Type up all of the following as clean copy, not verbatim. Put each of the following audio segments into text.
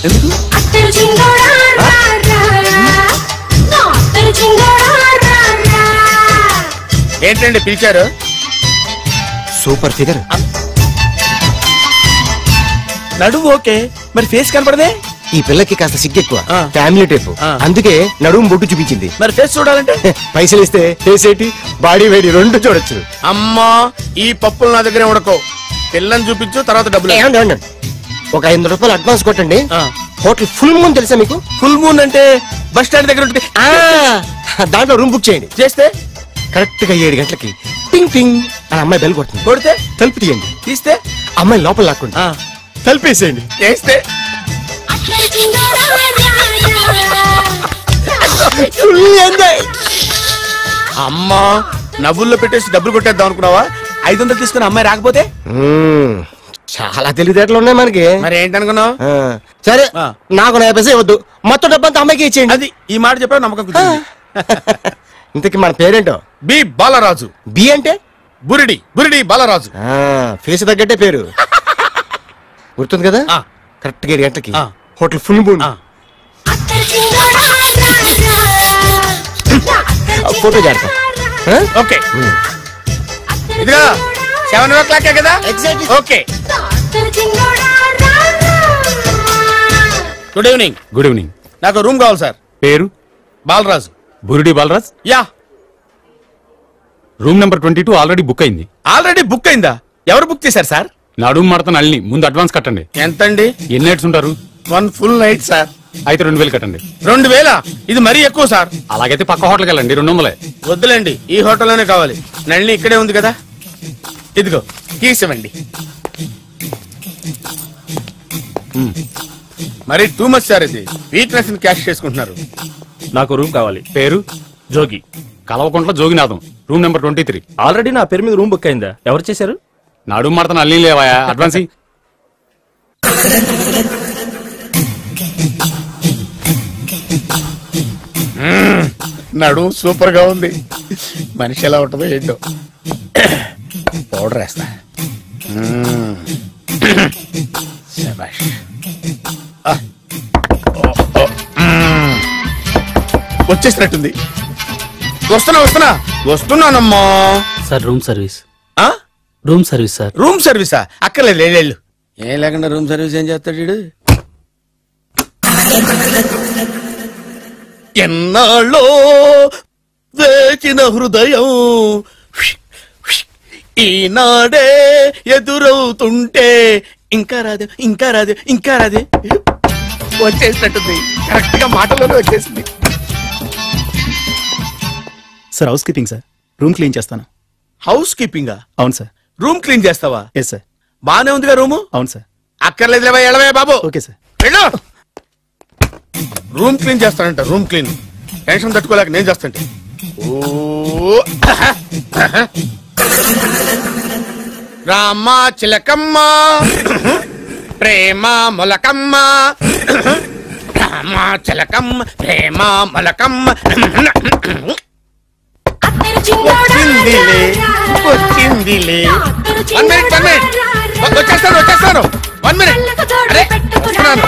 ఎందుకు? ఏంటండి పిలిచారు? Super figure. నడుము ఓకే, మరి ఫేస్ కనపడదే. ఈ పిల్లకి కాస్త సిగ్గెక్కువ, ఫ్యామిలీ టైప్, అందుకే నడుము బొట్టు చూపించింది. మరి ఫేస్ చూడాలంటే పైసలు ఇస్తే ఫేస్ ఏంటి బాడీ వేడి రెండు చూడొచ్చు. అమ్మా ఈ పప్పులు నా దగ్గరే ఉడకో, పిల్లని చూపించు తర్వాత డబ్బులు. ఒక 500 రూపాయలు అడ్వాన్స్ కొట్టండి. హోటల్ ఫుల్ మూన్ తెలుసా మీకు? ఫుల్ మూన్ అంటే బస్ స్టాండ్ దగ్గర ఉంటుంది. దాంట్లో రూమ్ బుక్ చేయండి. చేస్తే కరెక్ట్ గా 7 గంటలకి టింగ్ టింగ్ అని అమ్మాయి బెల్ కొడుతుంది. కొడితే తలుపు తీయండి. తీస్తే అమ్మాయి లోపల లాక్కుండి తలుపేసేయండి. చేస్తే అమ్మా నవ్వుల్లో పెట్టేసి డబ్బులు కొట్టేద్దాం అనుకున్నావా? 500 తీసుకుని అమ్మాయి రాకపోతే? చాలా తెలివితేటలు ఉన్నాయి మనకి. మరి ఏంటనుకున్నావు? సరే నాకు 50 పైసలు వద్దు, మొత్తం డబ్బంతా అమ్మాయికి ఇచ్చేయండి. అది ఈ మాట చెప్పావు నమ్మకం కుదిరింది. ఇంతకి మన పేరేంటో? బి బాలరాజు. బి అంటే బురిడి, బురిడి బాలరాజు. ఫేస్ తగ్గట్టే పేరు గుర్తుంది కదా? కరెక్ట్ గా 7 గంటలకి హోటల్ ఫుల్ మూన్. ఫోటో చేస్తా. ఓకే ఇదిగా 7:00 కదా? Okay. Good evening. Good evening. నాకు రూమ్ కావాలి సార్. పేరు? Balaraju. Buridi Balaraj. Yeah. Room number 22 already book అయింది. ఆల్రెడీ బుక్ అయిందా? ఎవరు బుక్ చేశారు సార్? నడుము మడత నల్లి. ముందు అడ్వాన్స్ కట్టండి. ఎంతండి? ఎన్ని నైట్స్ ఉంటారు? 1 ఫుల్ నైట్ సార్. అయితే 2000 కట్టండి. 2000? ఇది మరీ ఎక్కువ సార్. అలాగైతే పక్క హోటల్కి వెళ్ళండి, 200. వద్దులేండి, ఈ హోటల్లోనే కావాలి. నళిని ఇక్కడే ఉంది కదా, ఇదిగో తీసివ్వండి. మరి టూ మచ్ సార్, ఇది వీక్నెస్ క్యాష్ చేసుకుంటున్నారు. నాకు రూమ్ కావాలి. పేరు? Jogi. Kalavakuntla Joginatham. Room number 23. Already నా పేరు మీద రూమ్ బుక్ అయిందా? ఎవరు చేశారు? నడుము మడత నల్లి లేవా? అడ్వాన్స్. నడు సూపర్ గా ఉంది. మనిషి ఎలా ఉంటుందో ఏంటో. పౌడర్ వేస్తా. వచ్చేసినట్టుంది. వస్తున్నానమ్మా. Sir room service. Room service sir. Room సర్వీసా? అక్కర్లేదు, లేళ్ళు. ఏం లేకుండా రూమ్ సర్వీస్ ఏం చేస్తాడు వీడు? ఎన్నాళ్ళో వేచిన హృదయం ఈనాడే ఎదురవుతుంటే ఇంకా రాదే, ఇంకా రాదే, ఇంకా రాదే. వచ్చేసినట్టుంది. కరెక్ట్ గా మాటలోనే వచ్చేసింది. Sir housekeeping sir. Room clean చేస్తాను. హౌస్ కీపింగా? అవును సార్. రూమ్ క్లీన్ చేస్తావా? Yes sir. బానే ఉందిగా రూము? అవును సార్. అక్కర్లేదు ఎడవే బాబు. Okay sir. వెళ్ళు. రూమ్ క్లీన్ చేస్తానంట. రూమ్ క్లీన్ టెన్షన్ తట్టుకోలేక నేను చేస్తాంటే. ఓ రామ చిలకమ్మ ప్రేమ మొలకమ్మ, రామ చిలకమ్మ ప్రేమ మొలకమ్మ. వచ్చిందిలే వచ్చిందిలే. 1 మినిట్ 1 మినిట్ వచ్చేస్తాను వచ్చేస్తాను. 1 మినిట్. అరే వస్తున్నాను.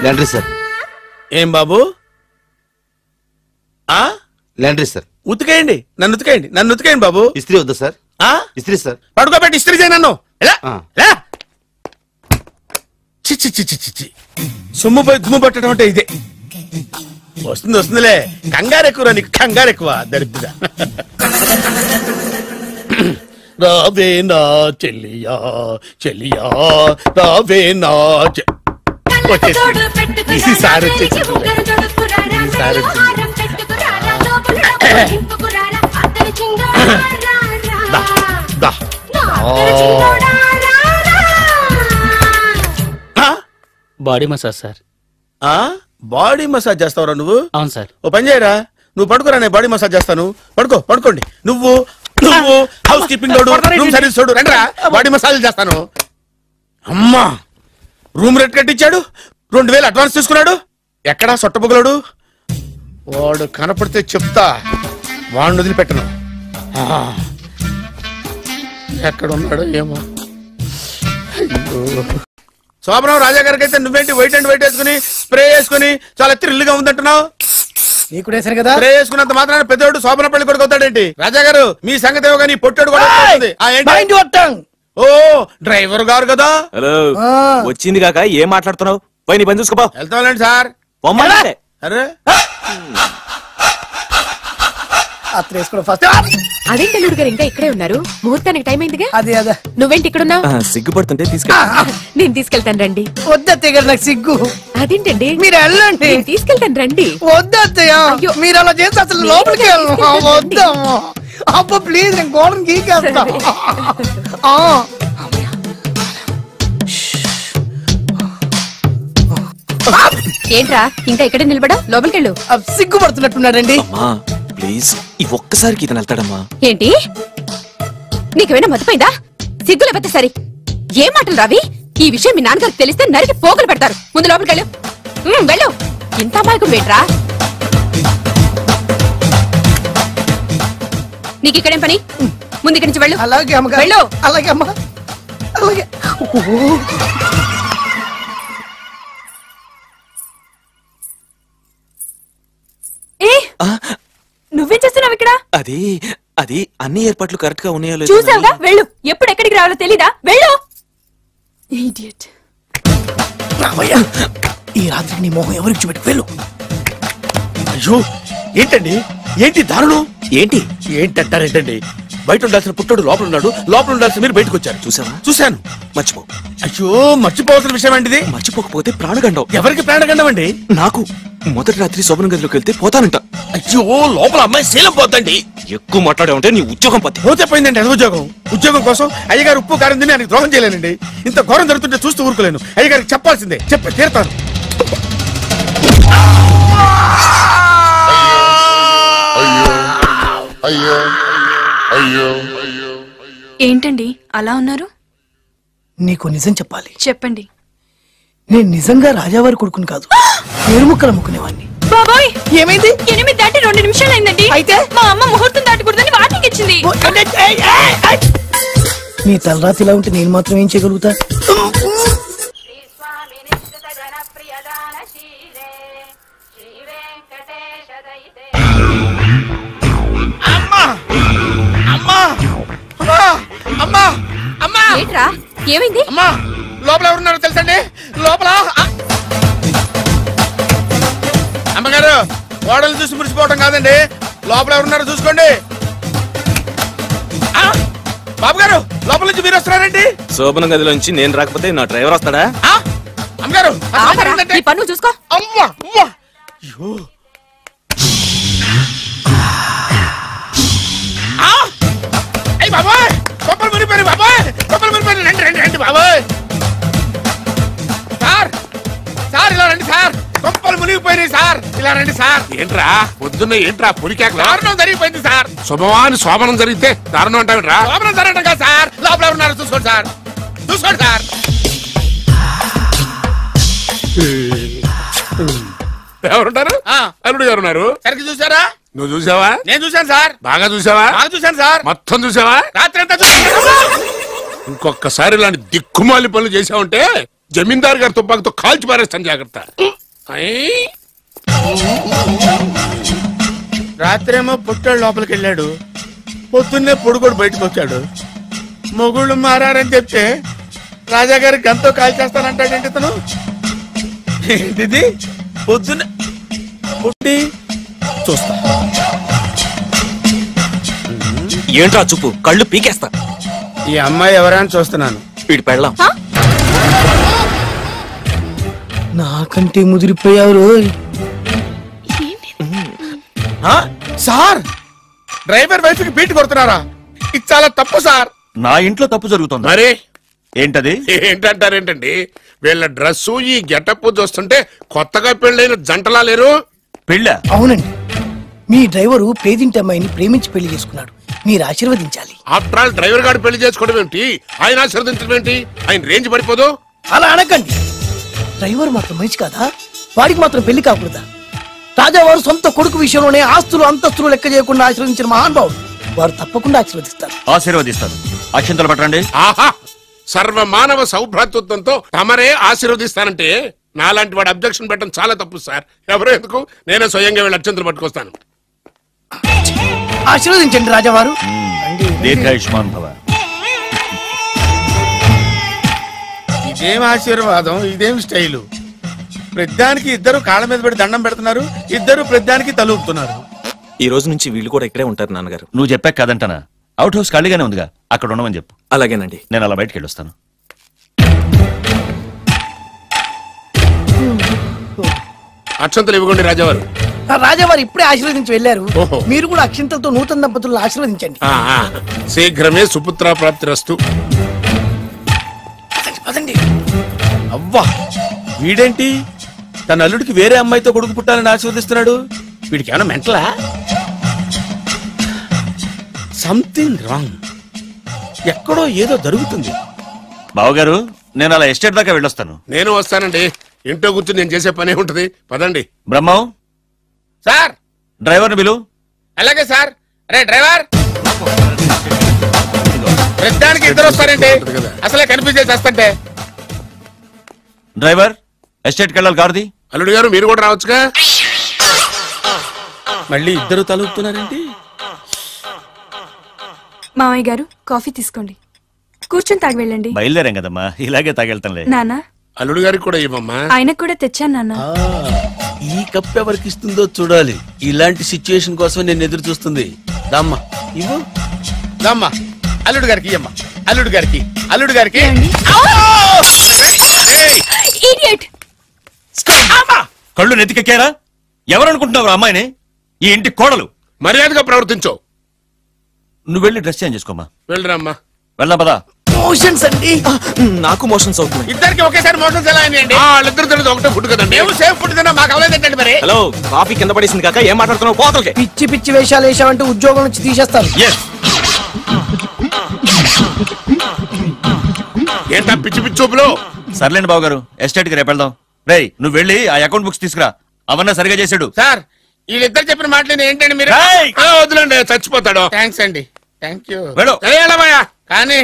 Laundry sir. ఏం బాబు? Laundry sir. ఉతికేయండి, నన్ను ఉతికేయండి, నన్ను ఉతికేయండి బాబు. ఇస్త్రీ వద్దా సార్? ఇస్త్రీ సార్. పడుకోబెట్టి ఇస్త్రీ చేయి నన్ను. చిచ్చి చిచ్చి చిచ్చి. సొమ్ము పోయి దుమ్ము పట్టడం అంటే ఇదే. వస్తుంది వస్తుందిలే. కంగారు ఎక్కువ, నీకు కంగారు ఎక్కువ. దరిద్ర. రావేనా చెల్లియా చెల్లియా రావేనా. ఈసారి body massage sir. Body massage చేస్తావురా నువ్వు? అవును సార్. ఓ పని చేయరా, నువ్వు పడుకోరా, నేను బాడీ మసాజ్ చేస్తాను. పడుకోండి. నువ్వు హౌస్ కీపింగ్ తోడు, రూమ్ సర్వీస్ తోడు, రండిరా బాడీ మసాజ్ చేస్తాను. అమ్మా రూమ్ రేట్ కట్టించాడు, 2000 అడ్వాన్స్ తీసుకున్నాడు. ఎక్కడా సొట్టబుగలాడు? వాడు కనపడితే చెప్తా, వాడిని వదిలిపెట్టను. ఎక్కడ ఉన్నాడో ఏమో. శోభనం రాజా గారికి అయితే నువ్వేంటి వైట్ అండ్ వైట్ వేసుకుని స్ప్రే వేసుకుని చాలా థ్రిల్గా ఉందంటున్నావు? నీకు వేసాను కదా. స్ప్రే వేసుకున్నంత మాత్రాన పెద్దోడు శోభన పల్లి కొడుకు అవుతాడేంటి? రాజా గారు మీ సంగతి ఏమో కానీ పొట్టాడు కూడా ఓ డ్రైవర్ గారు కదా. హలో వచ్చింది కాక ఏం మాట్లాడుతున్నావు? పోయి నీ పని చూసుకోపో. వెళ్తాంలేండి సార్. అరే అదేంటి అల్లుడు గారు ఇంకా ఇక్కడే ఉన్నారు? ముహూర్తానికి టైం అయిందిగా. అదే అదే. నువ్వేంటి ఇక్కడున్నావు? సిగ్గుపడుతుంటే తీసుకెళ్ళి. నేను తీసుకెళ్తాను రండి. వద్దత్తయ్య గారు నాకు సిగ్గు. అదేంటండి? మీరు వెళ్ళండి. నేను తీసుకెళ్తాను రండి. వద్దత్తయ్య మీరు అలా చేస్తే అసలు లోపలికి వద్దాము. అబ్బా ప్లీజ్ నేను గోడను గీకేస్తా. ఏంట్రా ఇంకా ఇక్కడే నిలబడా? లోపలికెళ్ళు. సిగ్గుపడుతున్నట్టున్నారండి. ప్లీజ్ ఈ ఒక్కసారికి ఇతను వెళ్తాడమ్మా. ఏంటి నీకేమైనా మతిపోయిందా? సిగ్గు లేకపోతే సరి. ఏం మాటలు రావి? ఈ విషయం మీ నాన్నగారికి తెలిస్తే నరికి పోగులు పెడతారు. ముందు లోపలికెళ్ళు. వెళ్ళు. ఇంత అమాయకం వేట్రా? నీకు ఇక్కడేం పని? ముందు ఇక్కడి నుంచి వెళ్ళు. అలాగే అమ్మ. వెళ్ళు. అలాగే అమ్మ. అలాగే. నువ్వేం చేస్తున్నావు ఇక్కడ? అది అది అన్ని ఏర్పాట్లు కరెక్ట్ గా ఉన్నాయో లేదో చూసావుగా. వెళ్ళు. ఎప్పుడు ఎక్కడికి రావాలో తెలీదా? వెళ్ళు. ఇడియట్. ఈ రాత్రి నీ మొహం ఎవరికి చూపెట్టి వెళ్ళు. అయ్యో ఏంటండి? ఏంటి దారుణం? ఏంటి ఏంటంటారేంటండి? బయట ఉండాల్సిన పుట్టోడు లోపల ఉన్నాడు, లోపల ఉండాల్సిన మీరు బయటకు వచ్చారు. చూసావా? చూశాను. మర్చిపో. అయ్యో మర్చిపోవాల్సిన విషయం ఏంటిది? మర్చిపోకపోతే ప్రాణగండం. ఎవరికి ప్రాణగండం అండి? నాకు మొదటి రాత్రి శోభన గదిలోకి వెళ్తే పోతానంట. అయ్యో లోపల అమ్మాయి శీలం పోతండి. ఎక్కువ మాట్లాడే ఉంటే నీ ఉద్యోగం పోతే. పోతే పోయిందండి. అది ఉద్యోగం. ఉద్యోగం కోసం అయ్యగారు ఉప్పు కారం తిని ఆయనకు ద్రోహం చేయలేనండి. ఇంత ఘోరం జరుగుతుంటే చూస్తూ ఊరుకోలేను. అయ్యగారికి చెప్పాల్సిందే. చెప్పి తీరుతాను. ఏంటండి అలా ఉన్నారు? నీకు నిజం చెప్పాలి. చెప్పండి. నేను నిజంగా రాజావారి కొడుకుని కాదు, పేరుముక్కలు అమ్ముకునేవాడిని. బాబోయ్ ఏమైంది? 8 దాటి 2 నిమిషాలు అయిందండి. అయితే మా అమ్మ ముహూర్తం దాటకూడదని వార్నింగ్ ఇచ్చింది. నీ తలరాతి ఇలా ఉంటే నేను మాత్రం ఏం చేయగలుగుతా? ఏంట్రా ఏమైంది? అమ్మా లోపల ఎవరున్నారో తెలుసండి? లోపల అమ్మగారు గోడలు చూసి మురిసిపోవటం కాదండి. లోపల ఎవరున్నారో చూసుకోండి. బాబు గారు లోపల నుంచి మీరు వస్తున్నారండి? శోభన గదిలోంచి నేను రాకపోతే నా డ్రైవర్ వస్తాడా? అమ్మగారు ఈ పన్ను చూసుకో. అమ్మా అమ్మా అయ్యో అయ్యి బాబాయ్ కొప్పలు మునిపోయి బాబాయ్, కొప్పలు మునిపోయి. రండి రండి రండి బాబాయ్. సార్ సార్ ఇలా రండి సార్. కొప్పలు మునిగిపోయినాయి సార్. ఇలా రండి సార్. ఏంట్రా పొద్దున్న ఏంట్రా పులికేక? దారుణం జరిగిపోయింది సార్. శుభమాని శోభనం జరిగితే దారుణం అంటావేంట్రా? శోభనం జరగటం కాదు సార్. లోపల ఎవరున్నారో చూసుకోండి సార్. చూసుకోండి సార్. ఎవరుంటారు? అల్లుడు గారు ఉన్నారు. సరికి చూసారా? నువ్వు చూసావా? నేను చూశాను సార్. బాగా చూసావా? బాగా చూశాను సార్. మొత్తం చూసావా? రాత్రి అంతా చూశాను. ఇంకొకసారి ఇలాంటి దిక్కుమాలి పనులు చేసావంటే జమీందారు గారి తుపాకుతో కాల్చి పారేస్తాను. జాగ్రత్త. రాత్రేమో పుట్టాడు లోపలికి వెళ్ళాడు, పొద్దున్నే పొడుగోడు బయటకు వచ్చాడు. మొగుళ్ళు మారని చెప్తే రాజాగారి గంతో కాల్ చేస్తానంటాడేంటి ఇతను? ఏంటిది? పొద్దున్న పుట్టి చూస్తా. ఏంట్రా చూపు? కళ్ళు పీకేస్తా. ఈ అమ్మాయి ఎవరైనా చూస్తున్నాను. వీడి పెళ్ళాం. నాకంటే ముదిరిపోయావు. సార్ డ్రైవర్ వైఫ్ కి బీట్ కొడుతున్నారా? ఇది చాలా తప్పు సార్. నా ఇంట్లో తప్పు జరుగుతుంది. మరి ఏంటది? ఏంటంటారేంటండి? వీళ్ళ డ్రెస్సు ఈ గెటప్ చూస్తుంటే కొత్తగా పెళ్ళైన జంటలా లేరు. పెళ్ళా? అవునండి, మీ డ్రైవరు పేదింటి అమ్మాయిని ప్రేమించి పెళ్లి చేసుకున్నాడు. మీరు ఆశీర్వదించాలి. ఆఫ్టర్ ఆల్ డ్రైవర్ గారు పెళ్లి చేసుకోవడం ఏంటి? ఆయన ఆశీర్వదించడం ఏంటి? ఆయన రేంజ్ పడిపోదు. అలా అనకండి. డ్రైవర్ మాత్రం మనిషి కాదా? వాడికి మాత్రం పెళ్లి కాకూడదా? రాజావారు సొంత కొడుకు విషయంలోనే ఆస్తులు అంతస్తులు లెక్క చేయకుండా ఆశీర్వదించిన మహానుభావుడు. వారు తప్పకుండా ఆశీర్వదిస్తారు. ఆశీర్వదిస్తాను. అక్షంతలు పట్టండి. ఆహా సర్వ మానవ సౌభ్రాతృత్వంతో తమరే ఆశీర్వదిస్తానంటే నాలాంటి వాడు అబ్జెక్షన్ పెట్టడం చాలా తప్పు సార్. ఎవరో ఎందుకు నేనే స్వయంగా వీళ్ళ అక్షంతలు పట్టుకొస్తాను. ఆశీర్వదించండి రాజావారు. దీర్ఘాయుష్మాన్ భవ. ఇదేం ఆశీర్వాదం, ఇదేం స్టైలు. ప్రతిదానికి ఇద్దరు కాళ్ళ మీద పెట్టి దండం పెడుతున్నారు, ఇద్దరు ప్రతిదానికి తలూపుతున్నారు. ఈ రోజు నుంచి వీళ్ళు కూడా ఇక్కడే ఉంటారు నాన్నగారు. నువ్వు చెప్పాక కాదంటానా? అవుట్ హౌస్ ఖాళీగానే ఉందిగా, అక్కడ ఉండమని చెప్పు. అలాగేనండి. నేను అలా బయటకు వెళ్ళొస్తాను. అక్షంతలు ఇవ్వకండి రాజావారు. రాజావారు ఇప్పుడే ఆశీర్వదించి వెళ్ళారు. ఓహో. మీరు కూడా అక్షింతలతో నూతన దంపతులను ఆశీర్వదించండి. శీఘ్రమే సుపుత్ర ప్రాప్తి రస్తు. పదండి. అవ్వా, వీడేంటి తన అల్లుడికి వేరే అమ్మాయితో కొడుకు పుట్టాలని ఆశీర్వదిస్తున్నాడు? వీడికి ఏమైనా మెంటలా? Something wrong. ఎక్కడో ఏదో జరుగుతుంది. బావగారు, నేను అలా ఎస్టేట్ దాకా వెళ్ళొస్తాను. నేను వస్తానండి. ఇంట్లో కూర్చుని నేను చేసే పనే ఉంటది. పదండి. బ్రహ్మం, సార్ డ్రైవర్ని పిలు. అలాగే సార్. రే డ్రైవర్, ప్రతిదానికి ఇద్దరు వస్తారండి. అసలే కనిపించే చేస్తంటే. డ్రైవర్, ఎస్టేట్కి వెళ్ళాలి, కారుది. అల్లుడు గారు మీరు కూడా రావచ్చుగా. మళ్ళీ ఇద్దరు తలుపుతున్నారేంటి? మామయ్య గారు కాఫీ తీసుకోండి, కూర్చొని తాగి వెళ్ళండి. బయలుదేరాం కదమ్మా, ఇలాగే తాగెళ్తానులే. నాన్న, అల్లుడు గారికి కూడా ఇవ్వమ్మా. ఆయనకు కూడా తెచ్చాను నాన్న. ఈ కప్ ఎవరికి ఇస్తుందో చూడాలి. ఇలాంటి సిచ్యుయేషన్ కోసం నేను ఎదురు చూస్తుంది. దమ్మా ఇవ్వు, దమ్మా. అల్లుడు గారికి ఇయ్యమ్మా. అల్లుడు గారికి, అల్లుడు గారికి. ఇడియట్! కళ్ళు నెత్తికెక్కారా? ఎవరనుకుంటున్నావు అమ్మాయిని? ఈ ఇంటి కోడలు. మర్యాదగా ప్రవర్తించో. నువ్వు వెళ్ళి డ్రెస్ చేంజ్ చేసుకోమ్మా. వెళ్ళరమ్మా. వెళ్దాం పదా. మోషన్స్ అండి. నాకు మోషన్స్ అవుతుంది. ఇద్దరికి ఒకేసారి మోషన్స్ ఎలా అండి? వాళ్ళిద్దరు తినదు ఒకటే ఫుడ్ కదండి. మేము సేఫ్ ఫుడ్ తిన్నా మాకు అవలేదండి మరి. హలో, కాఫీ కింద పడేసింది కాక ఏం మాట్లాడుతున్నావు? పోతలకి. పిచ్చి పిచ్చి వేషాలు వేసామంటే ఉద్యోగం నుంచి తీసేస్తారు. ఏంటా పిచ్చి పిచ్చి చూపులు? సర్లేండి బావగారు, ఎస్టేట్కి రేపు వెళ్దాం. రేయ్, నువ్వు వెళ్ళి ఆ అకౌంట్ బుక్స్ తీసుకురా. అవన్నా సరిగా చేసాడు. సార్ వీళ్ళిద్దరు చెప్పిన మాటలు ఏంటండి మీరు? వదిలేండి, చచ్చిపోతాడు. థ్యాంక్స్ అండి. Thank you. వెళ్ళు. కానీ